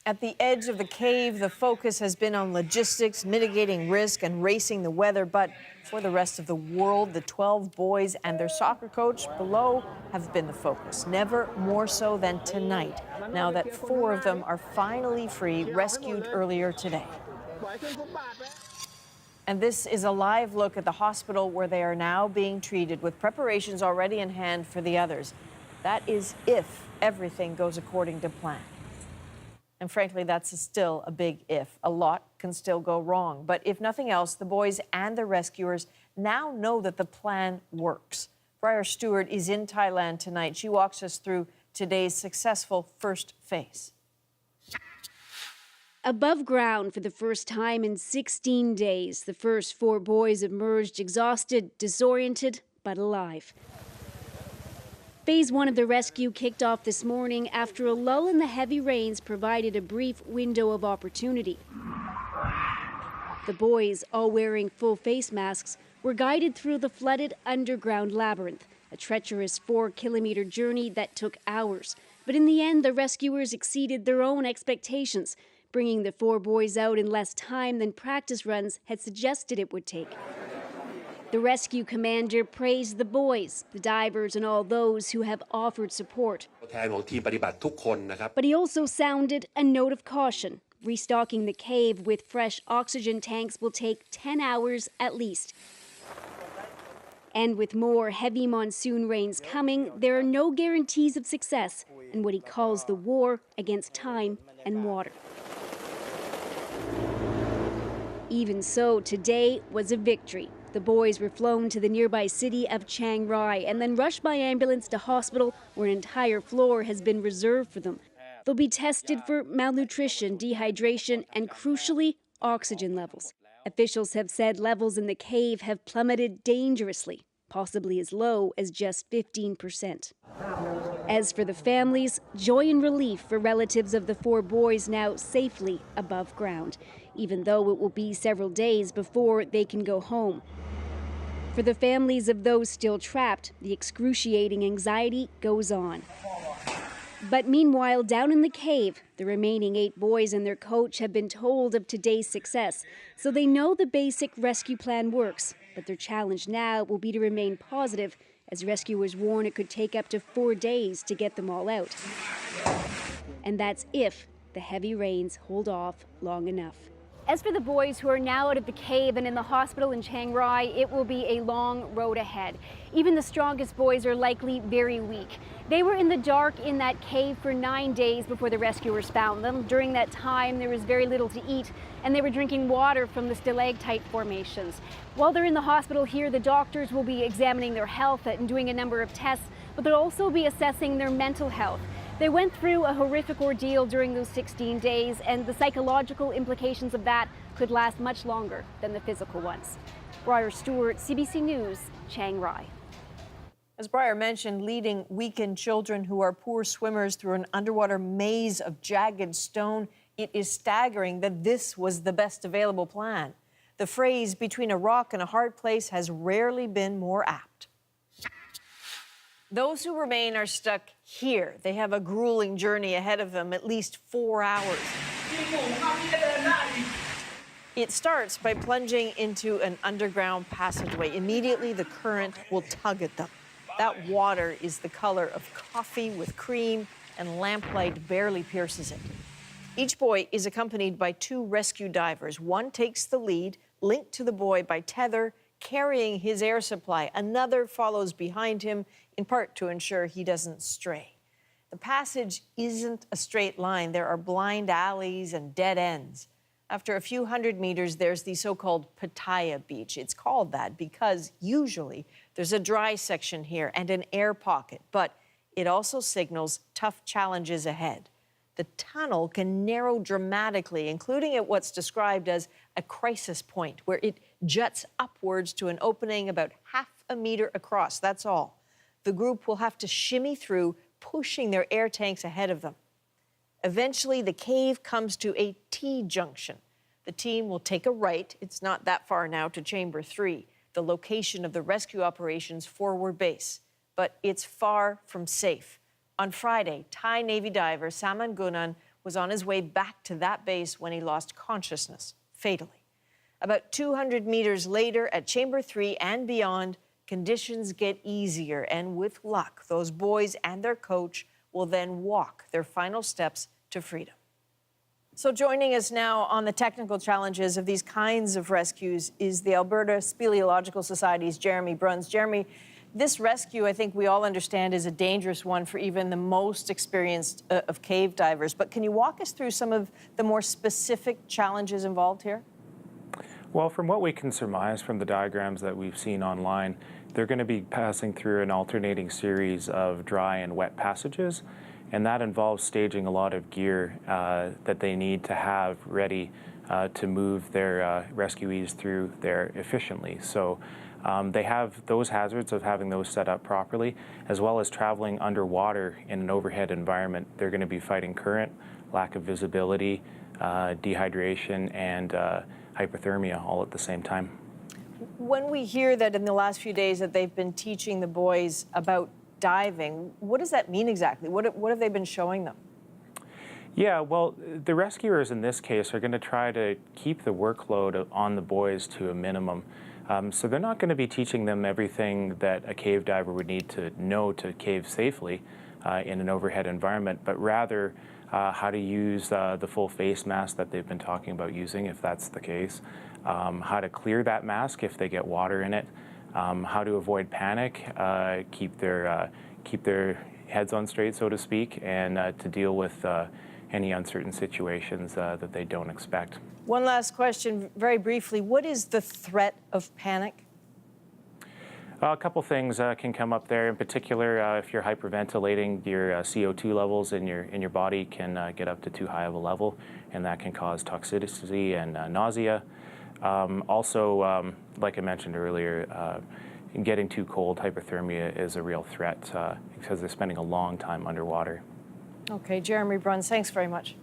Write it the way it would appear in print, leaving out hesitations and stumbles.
At the edge of the cave, the focus has been on logistics, mitigating risk, and racing the weather. But for the rest of the world, the 12 boys and their soccer coach below have been the focus, never more so than tonight, now that 4 of them are finally free, rescued earlier today. And this is a live look at the hospital where they are now being treated, with preparations already in hand for the others. That is if everything goes according to plan. And frankly, that's still a big if. A lot can still go wrong. But if nothing else, the boys and the rescuers now know that the plan works. Briar Stewart is in Thailand tonight. She walks us through today's successful first phase. Above ground for the first time in 16 days, the first 4 boys emerged exhausted, disoriented, but alive. Phase 1 of the rescue kicked off this morning after a lull in the heavy rains provided a brief window of opportunity. The boys, all wearing full face masks, were guided through the flooded underground labyrinth, a treacherous 4-kilometer journey that took hours. But in the end, the rescuers exceeded their own expectations, bringing the 4 boys out in less time than practice runs had suggested it would take. The rescue commander praised the boys, the divers, and all those who have offered support. But he also sounded a note of caution. Restocking the cave with fresh oxygen tanks will take 10 hours at least. And with more heavy monsoon rains coming, there are no guarantees of success in what he calls the war against time and water. Even so, today was a victory. The boys were flown to the nearby city of Chiang Rai and then rushed by ambulance to hospital where an entire floor has been reserved for them. They'll be tested for malnutrition, dehydration, and crucially, oxygen levels. Officials have said levels in the cave have plummeted dangerously, possibly as low as just 15%. As for the families, joy and relief for relatives of the 4 boys now safely above ground, even though it will be several days before they can go home. For the families of those still trapped, the excruciating anxiety goes on. But meanwhile, down in the cave, the remaining 8 boys and their coach have been told of today's success, so they know the basic rescue plan works. But their challenge now will be to remain positive, as rescuers warn it could take up to 4 days to get them all out. And that's if the heavy rains hold off long enough. As for the boys who are now out of the cave and in the hospital in Chiang Rai, it will be a long road ahead. Even the strongest boys are likely very weak. They were in the dark in that cave for 9 days before the rescuers found them. During that time, there was very little to eat, and they were drinking water from the stalactite formations. While they're in the hospital here, the doctors will be examining their health and doing a number of tests, but they'll also be assessing their mental health. They went through a horrific ordeal during those 16 days, and the psychological implications of that could last much longer than the physical ones. Briar Stewart, CBC News, Chiang Rai. As Briar mentioned, leading weakened children who are poor swimmers through an underwater maze of jagged stone, it is staggering that this was the best available plan. The phrase "between a rock and a hard place" has rarely been more apt. Those who remain are stuck here. They have a grueling journey ahead of them, at least 4 hours. It starts by plunging into an underground passageway. Immediately, the current will tug at them. That water is the color of coffee with cream, and lamplight barely pierces it. Each boy is accompanied by 2 rescue divers. One takes the lead, linked to the boy by tether, carrying his air supply. Another follows behind him, in part to ensure he doesn't stray. The passage isn't a straight line. There are blind alleys and dead ends. After a few hundred meters, there's the so-called Pattaya Beach. It's called that because usually there's a dry section here and an air pocket, but it also signals tough challenges ahead. The tunnel can narrow dramatically, including at what's described as a crisis point, where it juts upwards to an opening about half a meter across. That's all. The group will have to shimmy through, pushing their air tanks ahead of them. Eventually, the cave comes to a T-junction. The team will take a right. It's not that far now to Chamber 3, the location of the rescue operations forward base. But it's far from safe. On Friday, Thai Navy diver Saman Gunan was on his way back to that base when he lost consciousness, fatally. About 200 meters later, at Chamber 3 and beyond, conditions get easier, and with luck, those boys and their coach will then walk their final steps to freedom. So joining us now on the technical challenges of these kinds of rescues is the Alberta Speleological Society's Jeremy Bruns. Jeremy, this rescue, I think we all understand, is a dangerous one for even the most experienced of cave divers. But can you walk us through some of the more specific challenges involved here? Well, from what we can surmise from the diagrams that we've seen online, they're going to be passing through an alternating series of dry and wet passages, and that involves staging a lot of gear that they need to have ready to move their rescuees through there efficiently. So they have those hazards of having those set up properly, as well as traveling underwater in an overhead environment. They're going to be fighting current, lack of visibility, dehydration, and hypothermia all at the same time. When we hear that in the last few days that they've been teaching the boys about diving, what does that mean exactly? What have they been showing them? Yeah, well, the rescuers in this case are going to try to keep the workload on the boys to a minimum. So they're not going to be teaching them everything that a cave diver would need to know to cave safely in an overhead environment, but rather how to use the full face mask that they've been talking about using, if that's the case, how to clear that mask if they get water in it, how to avoid panic, keep their heads on straight, so to speak, and to deal with any uncertain situations that they don't expect. One last question, very briefly. What is the threat of panic? A couple things can come up there. In particular, if you're hyperventilating, your CO2 levels in your body can get up to too high of a level, and that can cause toxicity and nausea. Also, like I mentioned earlier, getting too cold, hypothermia is a real threat because they're spending a long time underwater. Okay, Jeremy Bruns, thanks very much.